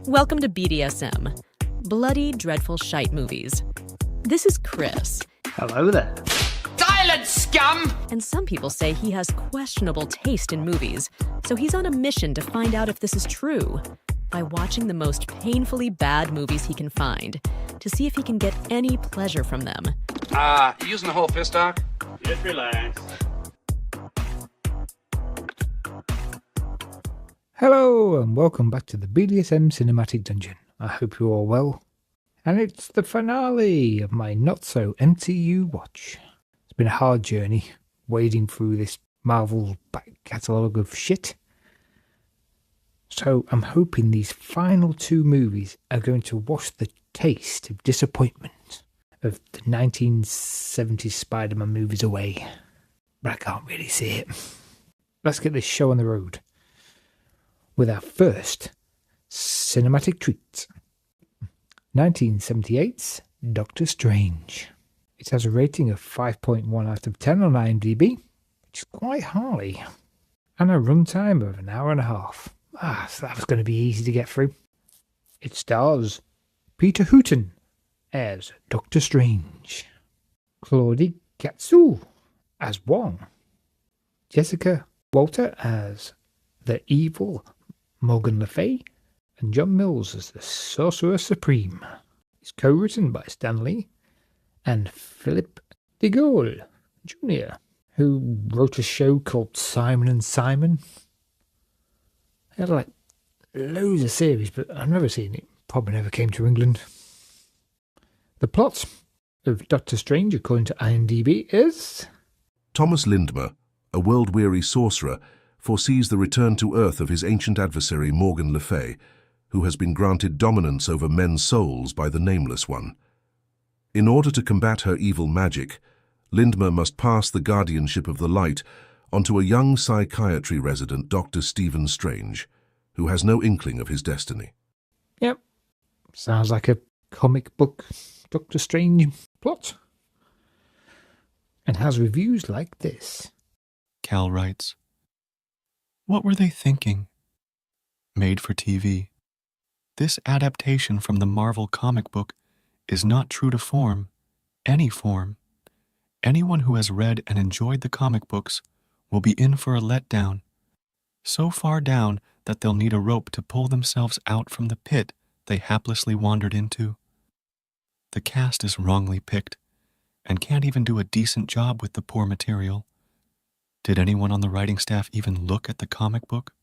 Welcome to BDSM, Bloody Dreadful Shite Movies. This is Chris. Hello there. Silence, scum! And some people say he has questionable taste in movies, so he's on a mission to find out if this is true by watching the most painfully bad movies he can find to see if he can get any pleasure from them. You using the whole fist, Doc? Just relax. Hello and welcome back to the BDSM Cinematic Dungeon. I hope you're all well. And it's the finale of my not-so-MCU watch. It's been a hard journey, wading through this Marvel back catalogue of shit. So I'm hoping these final two movies are going to wash the taste of disappointment of the 1970s Spider-Man movies away. But I can't really see it. Let's get this show on the road with our first cinematic treat. 1978's Doctor Strange. It has a rating of 5.1 out of 10 on IMDb, which is quite high, and a runtime of an hour and a half. So that was going to be easy to get through. It stars Peter Hooton as Doctor Strange, Claudie Katsu as Wong, Jessica Walter as the evil Morgan Le Fay, and John Mills as the Sorcerer Supreme. It's co-written by Stan Lee and Philip de Gaulle Jr., who wrote a show called Simon and Simon. He had like loads of series, but I've never seen it. Probably never came to England. The plot of Doctor Strange, according to IMDb, is... Thomas Lindmer, a world-weary sorcerer, foresees the return to Earth of his ancient adversary Morgan Le Fay, who has been granted dominance over men's souls by the Nameless One. In order to combat her evil magic, Lindmer must pass the guardianship of the light onto a young psychiatry resident, Dr. Stephen Strange, who has no inkling of his destiny. Yep, sounds like a comic book Doctor Strange plot. And has reviews like this. Cal writes, "What were they thinking? Made for TV. This adaptation from the Marvel comic book is not true to form, any form. Anyone who has read and enjoyed the comic books will be in for a letdown, so far down that they'll need a rope to pull themselves out from the pit they haplessly wandered into. The cast is wrongly picked and can't even do a decent job with the poor material. Did anyone on the writing staff even look at the comic book?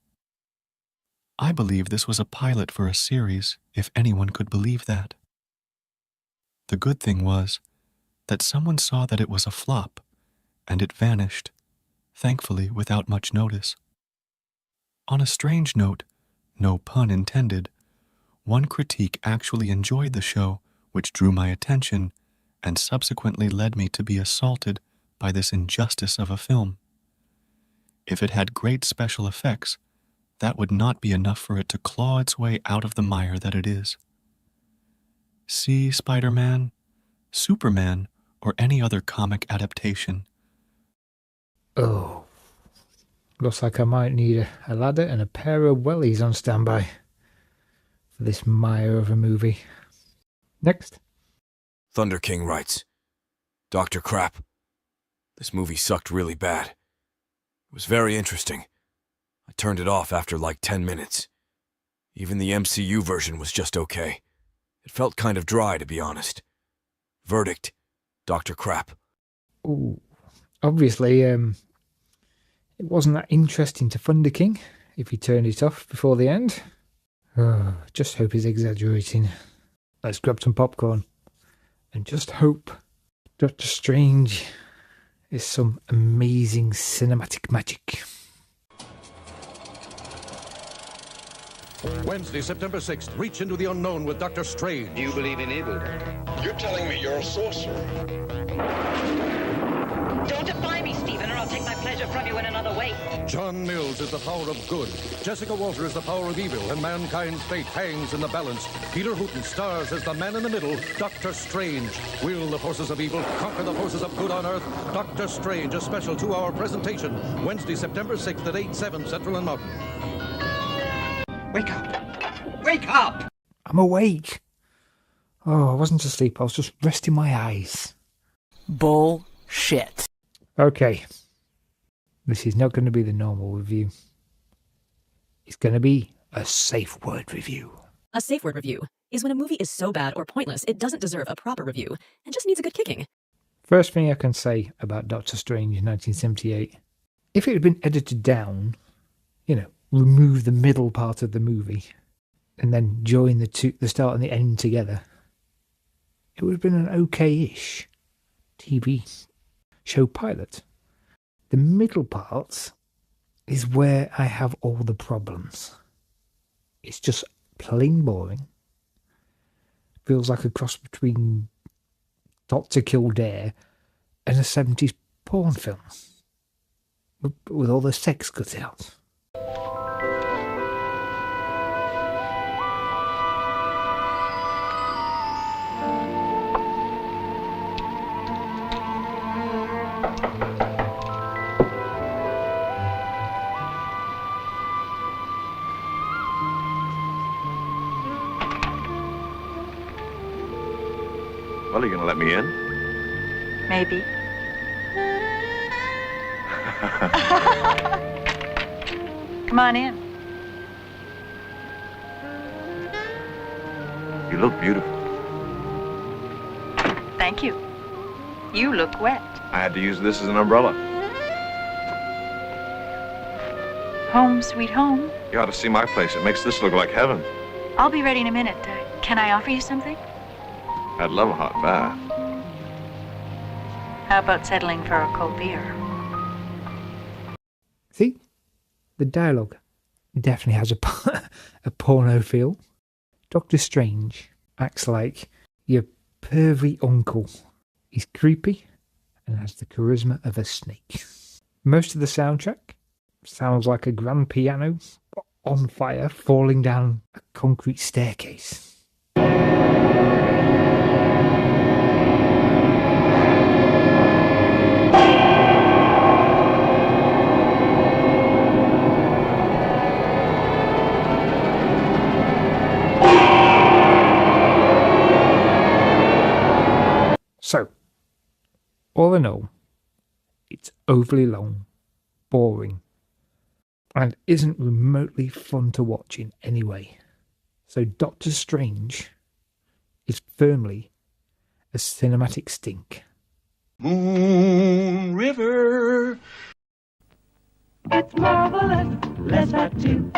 I believe this was a pilot for a series, if anyone could believe that. The good thing was that someone saw that it was a flop, and it vanished, thankfully without much notice. On a strange note, no pun intended, one critique actually enjoyed the show, which drew my attention and subsequently led me to be assaulted by this injustice of a film. If it had great special effects, that would not be enough for it to claw its way out of the mire that it is. See Spider-Man, Superman, or any other comic adaptation." Oh, looks like I might need a ladder and a pair of wellies on standby for this mire of a movie. Next. Thunder King writes, "Dr. Crap. This movie sucked really bad. It was very interesting. I turned it off after like 10 minutes. Even the MCU version was just okay. It felt kind of dry, to be honest. Verdict, Dr. Crap." Ooh, obviously, it wasn't that interesting to Thunder King if he turned it off before the end. Oh, just hope he's exaggerating. Let's grab some popcorn and just hope Doctor Strange is some amazing cinematic magic. Wednesday, September 6th, reach into the unknown with Doctor Strange. Do you believe in evil? You're telling me you're a sorcerer? Don't defy me, Stephen, or I'll take my pleasure from you in another way. John Mills is the power of good. Jessica Walter is the power of evil, and mankind's fate hangs in the balance. Peter Hooton stars as the man in the middle, Doctor Strange. Will the forces of evil conquer the forces of good on Earth? Doctor Strange, a special 2-hour presentation. Wednesday, September 6th at 8/7 Central and Mountain. Wake up! Wake up! I'm awake. Oh, I wasn't asleep. I was just resting my eyes. Bullshit. Okay. This is not going to be the normal review. It's going to be a safe word review. A safe word review is when a movie is so bad or pointless it doesn't deserve a proper review and just needs a good kicking. First thing I can say about Doctor Strange in 1978, if it had been edited down, remove the middle part of the movie and then join the start and the end together, it would have been an okay-ish TV show pilot. The middle part is where I have all the problems. It's just plain boring. Feels like a cross between Dr. Kildare and a 70s porn film. With all the sex cut out. Well, are you going to let me in? Maybe. Come on in. You look beautiful. Thank you. You look wet. I had to use this as an umbrella. Home, sweet home. You ought to see my place. It makes this look like heaven. I'll be ready in a minute. Can I offer you something? I'd love a hot bath. How about settling for a cold beer? See? The dialogue definitely has a porno feel. Doctor Strange acts like your pervy uncle. He's creepy and has the charisma of a snake. Most of the soundtrack sounds like a grand piano on fire falling down a concrete staircase. So, all in all, it's overly long, boring, and isn't remotely fun to watch in any way. So Doctor Strange is firmly a cinematic stink. Moon River. It's marvelous, less fat too.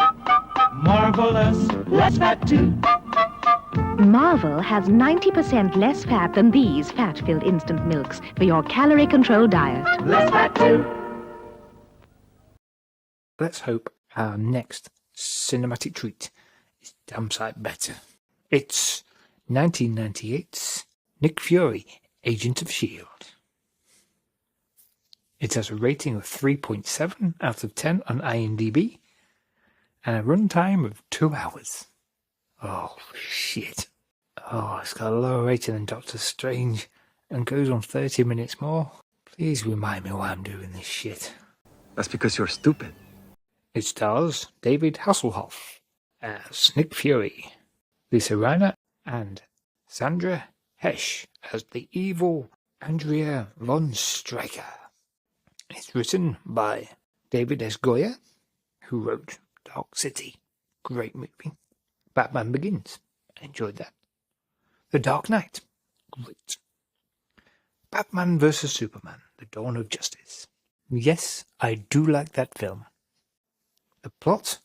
Marvelous, less fat too. Marvel has 90% less fat than these fat-filled instant milks for your calorie-controlled diet. Less fat too. Let's hope our next cinematic treat is damn sight better. It's 1998's Nick Fury, Agent of S.H.I.E.L.D. It has a rating of 3.7 out of 10 on IMDb and a runtime of 2 hours. Oh, shit. Oh, it's got a lower rating than Doctor Strange and goes on 30 minutes more. Please remind me why I'm doing this shit. That's because you're stupid. It stars David Hasselhoff as Nick Fury, Lisa Reiner and Sandra Hesh as the evil Andrea von Stryker. It's written by David S. Goyer, who wrote Dark City. Great movie. Batman Begins. Enjoyed that. The Dark Knight. Great. Batman vs. Superman. The Dawn of Justice. Yes, I do like that film. The plot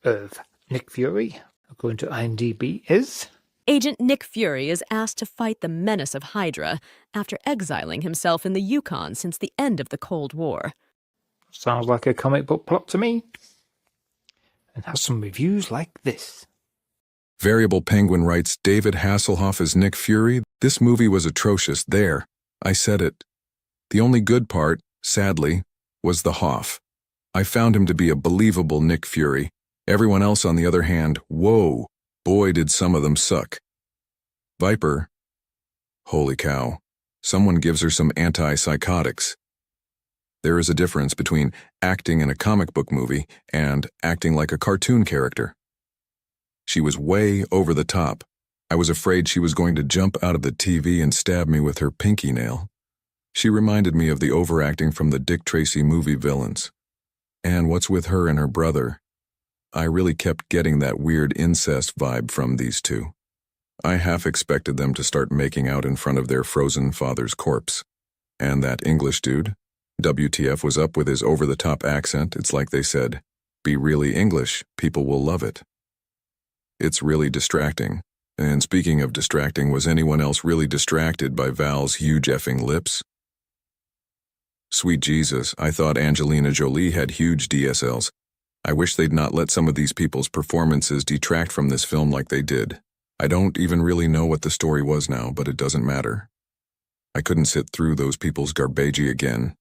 of Nick Fury, according to IMDb, is... Agent Nick Fury is asked to fight the menace of Hydra after exiling himself in the Yukon since the end of the Cold War. Sounds like a comic book plot to me. And has some reviews like this. Variable Penguin writes, David Hasselhoff as Nick Fury. This movie was atrocious. There, I said it. The only good part, sadly, was the Hoff. I found him to be a believable Nick Fury. Everyone else, on the other hand, whoa, boy did some of them suck. Viper, holy cow, someone gives her some antipsychotics. There is a difference between acting in a comic book movie and acting like a cartoon character. She was way over the top. I was afraid she was going to jump out of the TV and stab me with her pinky nail. She reminded me of the overacting from the Dick Tracy movie villains. And what's with her and her brother? I really kept getting that weird incest vibe from these two. I half expected them to start making out in front of their frozen father's corpse. And that English dude, WTF was up with his over-the-top accent. It's like they said, "Be really English, people will love it." It's really distracting. And speaking of distracting, was anyone else really distracted by Val's huge effing lips? Sweet Jesus, I thought Angelina Jolie had huge DSLs. I wish they'd not let some of these people's performances detract from this film like they did. I don't even really know what the story was now, but it doesn't matter. I couldn't sit through those people's garbagey again.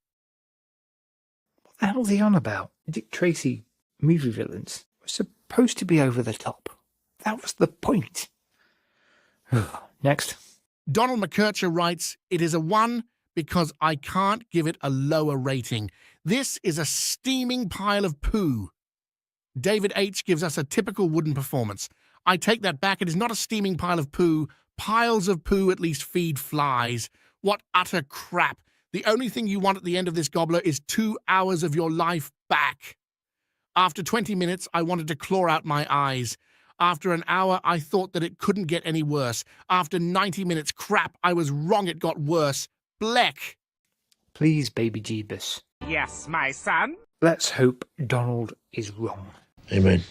What the hell's he on about? Dick Tracy movie villains were supposed to be over the top. That was the point. Next. Donald McKercher writes, "It is a 1 because I can't give it a lower rating. This is a steaming pile of poo." David H. gives us a typical wooden performance. I take that back. It is not a steaming pile of poo. Piles of poo at least feed flies. What utter crap. The only thing you want at the end of this gobbler is 2 hours of your life back. After 20 minutes, I wanted to claw out my eyes. After an hour, I thought that it couldn't get any worse. After 90 minutes, crap, I was wrong, it got worse. Bleck. Please, baby Jeebus. Yes, my son? Let's hope Donald is wrong. Amen.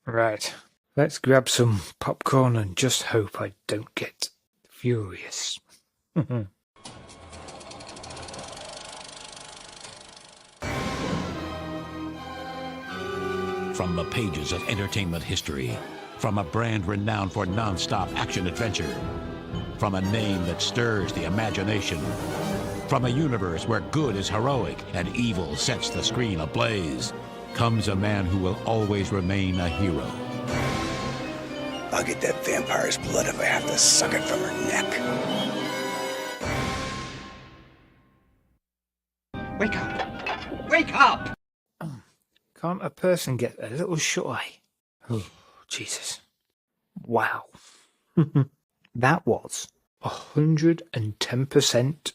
Right. Let's grab some popcorn and just hope I don't get furious. From the pages of entertainment history, from a brand renowned for non-stop action-adventure, from a name that stirs the imagination, from a universe where good is heroic and evil sets the screen ablaze, comes a man who will always remain a hero. I'll get that vampire's blood if I have to suck it from her neck. Wake up! Wake up! Can't a person get a little shy? Oh, Jesus. Wow. That was 110%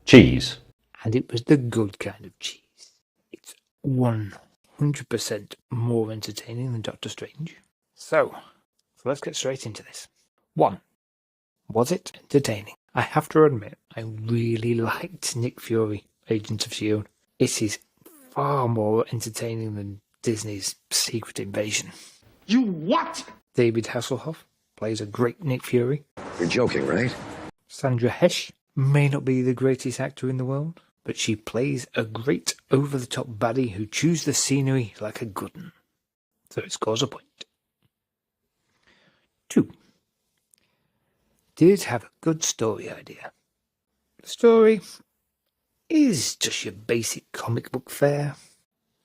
cheese. And it was the good kind of cheese. It's 100% more entertaining than Doctor Strange. So let's get straight into this. 1. Was it entertaining? I have to admit, I really liked Nick Fury, Agents of S.H.I.E.L.D. It is far more entertaining than Disney's Secret Invasion. You what? David Hasselhoff plays a great Nick Fury. You're joking, right? Sandra Hesh may not be the greatest actor in the world, but she plays a great over-the-top baddie who chews the scenery like a good one. So it scores a point. 2. Did have a good story idea. The story is just your basic comic book fare,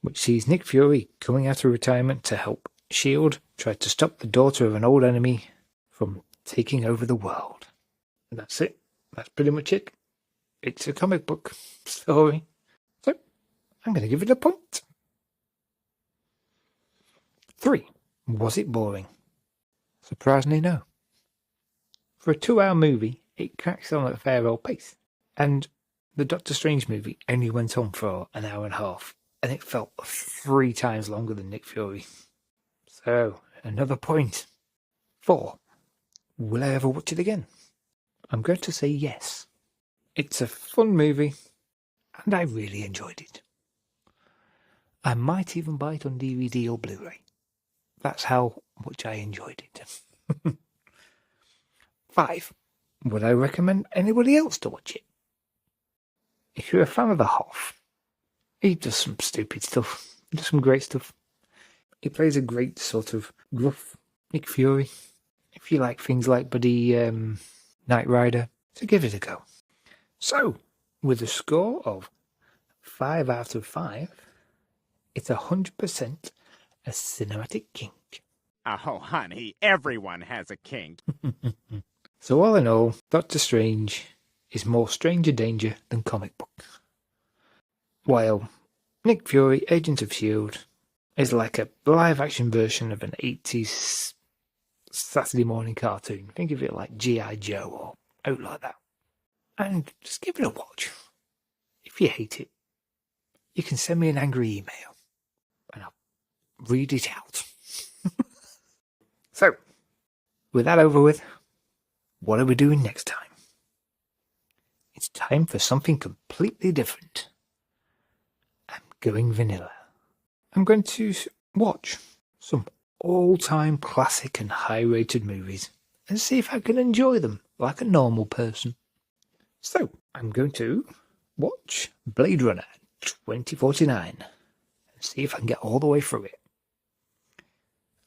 which sees Nick Fury coming out of retirement to help S.H.I.E.L.D. try to stop the daughter of an old enemy from taking over the world. And that's it. That's pretty much it. It's a comic book story. So, I'm going to give it a point. 3. Was it boring? Surprisingly, no. For a 2-hour movie, it cracks on at a fair old pace. And the Doctor Strange movie only went on for an hour and a half, and it felt 3 times longer than Nick Fury. So, another point. 4. Will I ever watch it again? I'm going to say yes. It's a fun movie, and I really enjoyed it. I might even buy it on DVD or Blu-ray. That's how much I enjoyed it. 5. Would I recommend anybody else to watch it? If you're a fan of the Hoff, he does some stupid stuff. He does some great stuff. He plays a great sort of gruff Nick Fury. If you like things like Buddy Knight Rider, so give it a go. So, with a score of 5 out of 5, it's 100% a cinematic kink. Oh, honey, everyone has a kink. So all in all, Doctor Strange is more Stranger Danger than comic book. While Nick Fury, Agents of S.H.I.E.L.D. is like a live-action version of an 80s Saturday morning cartoon. Think of it like G.I. Joe or out like that. And just give it a watch. If you hate it, you can send me an angry email and I'll read it out. So, with that over with, what are we doing next time? It's time for something completely different. I'm going vanilla. I'm going to watch some all-time classic and high-rated movies and see if I can enjoy them like a normal person. So, I'm going to watch Blade Runner 2049 and see if I can get all the way through it.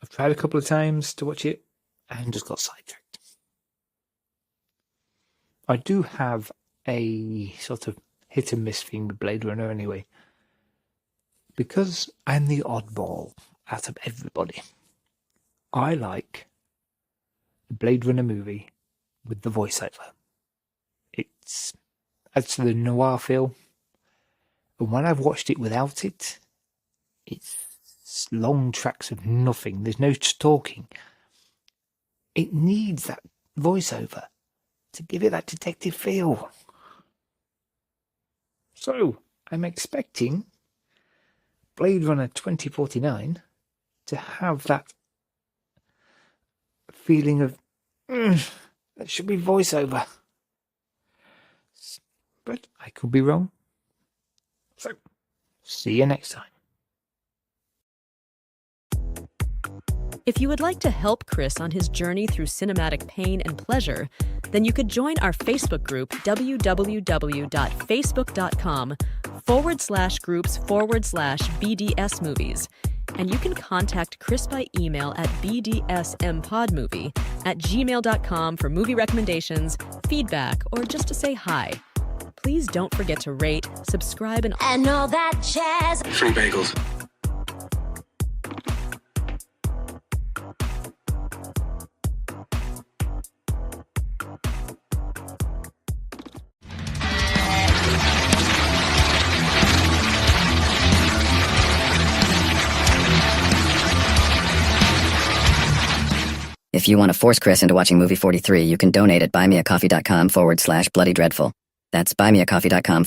I've tried a couple of times to watch it and just got sidetracked. I do have a sort of hit and miss thing with Blade Runner anyway. Because I'm the oddball out of everybody, I like the Blade Runner movie with the voiceover. It's adds to the noir feel. And when I've watched it without it, it's long tracks of nothing. There's no talking. It needs that voiceover to give it that detective feel. So, I'm expecting Blade Runner 2049 to have that feeling of, that should be voiceover. But I could be wrong. So, see you next time. If you would like to help Chris on his journey through cinematic pain and pleasure, then you could join our Facebook group, www.facebook.com/groups/BDS movies. And you can contact Chris by email at bdsmpodmovie@gmail.com for movie recommendations, feedback, or just to say hi. Please don't forget to rate, subscribe, and all that jazz. Free bagels. If you want to force Chris into watching movie 43, you can donate at buymeacoffee.com/bloodydreadful. That's buymeacoffee.com/